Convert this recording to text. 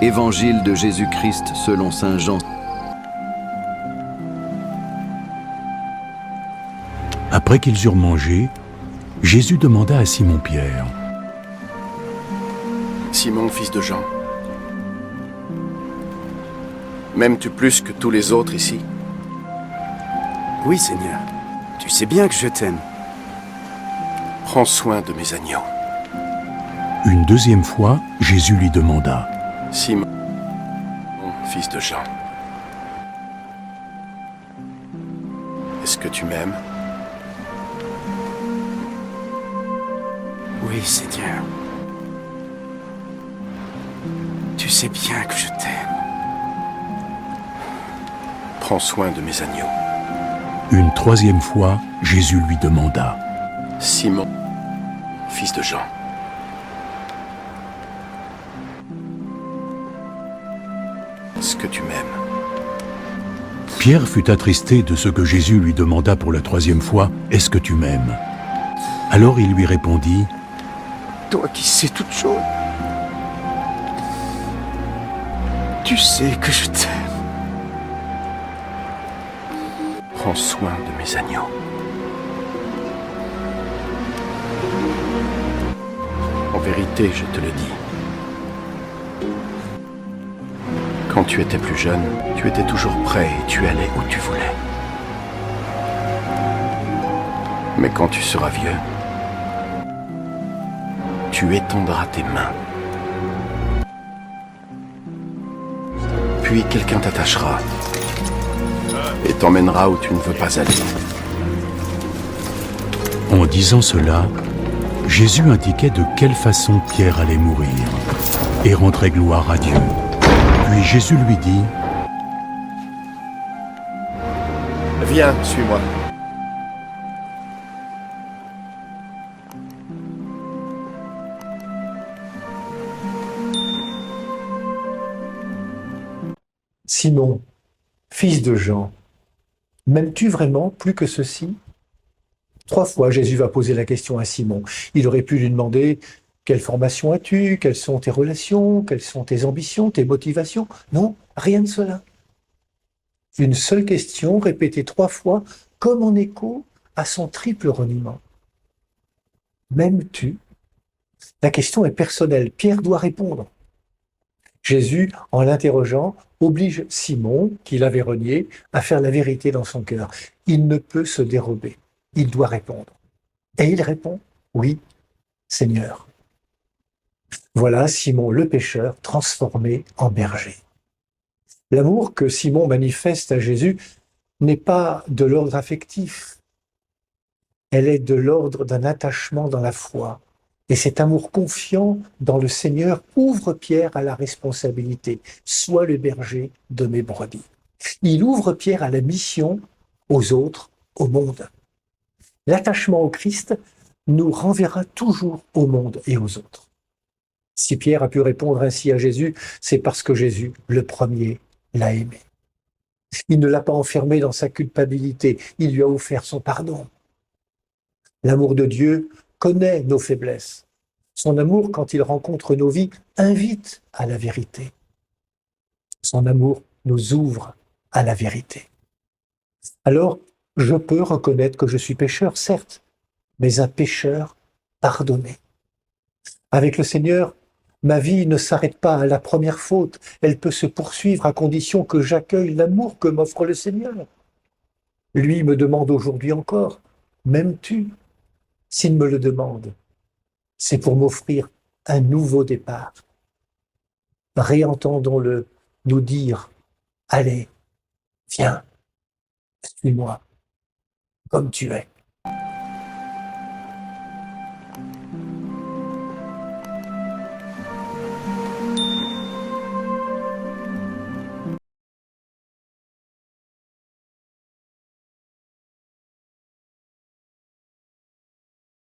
Évangile de Jésus-Christ selon saint Jean. Après qu'ils eurent mangé, Jésus demanda à Simon-Pierre : « Simon, fils de Jean, m'aimes-tu plus que tous les autres ici ? » ?»« Oui, Seigneur, tu sais bien que je t'aime. » »« Prends soin de mes agneaux. » Une deuxième fois, Jésus lui demanda : « Simon, fils de Jean, est-ce que tu m'aimes ? » ?»« Oui, Seigneur. Tu sais bien que je t'aime. » »« Prends soin de mes agneaux. » Une troisième fois, Jésus lui demanda : « Simon, fils de Jean, est-ce que tu m'aimes ? » Pierre fut attristé de ce que Jésus lui demanda pour la troisième fois : « Est-ce que tu m'aimes ?» Alors il lui répondit : « Toi qui sais toutes choses, tu sais que je t'aime. » »« Prends soin de mes agneaux. » En vérité, je te le dis. Quand tu étais plus jeune, tu étais toujours prêt et tu allais où tu voulais. Mais quand tu seras vieux, tu étendras tes mains. Puis quelqu'un t'attachera et t'emmènera où tu ne veux pas aller. En disant cela, Jésus indiquait de quelle façon Pierre allait mourir et rendrait gloire à Dieu. Puis Jésus lui dit : « Viens, suis-moi. » Simon, fils de Jean, m'aimes-tu vraiment plus que ceci ? 3 fois, Jésus va poser la question à Simon. Il aurait pu lui demander : quelle formation as-tu ? Quelles sont tes relations ? Quelles sont tes ambitions, tes motivations ? Non, rien de cela. Une seule question répétée 3 fois, comme en écho à son triple reniement. M'aimes-tu ? La question est personnelle. Pierre doit répondre. Jésus, en l'interrogeant, oblige Simon, qui l'avait renié, à faire la vérité dans son cœur. Il ne peut se dérober. Il doit répondre. Et il répond : oui, Seigneur. Voilà Simon le pécheur transformé en berger. L'amour que Simon manifeste à Jésus n'est pas de l'ordre affectif. Elle est de l'ordre d'un attachement dans la foi. Et cet amour confiant dans le Seigneur ouvre Pierre à la responsabilité. Sois le berger de mes brebis. Il ouvre Pierre à la mission, aux autres, au monde. L'attachement au Christ nous renverra toujours au monde et aux autres. Si Pierre a pu répondre ainsi à Jésus, c'est parce que Jésus, le premier, l'a aimé. Il ne l'a pas enfermé dans sa culpabilité, il lui a offert son pardon. L'amour de Dieu connaît nos faiblesses. Son amour, quand il rencontre nos vies, invite à la vérité. Son amour nous ouvre à la vérité. Alors, je peux reconnaître que je suis pécheur, certes, mais un pécheur pardonné. Avec le Seigneur, ma vie ne s'arrête pas à la première faute. Elle peut se poursuivre à condition que j'accueille l'amour que m'offre le Seigneur. Lui me demande aujourd'hui encore : m'aimes-tu ? S'il me le demande, c'est pour m'offrir un nouveau départ. Réentendons-le nous dire : allez, viens, suis-moi, comme tu es.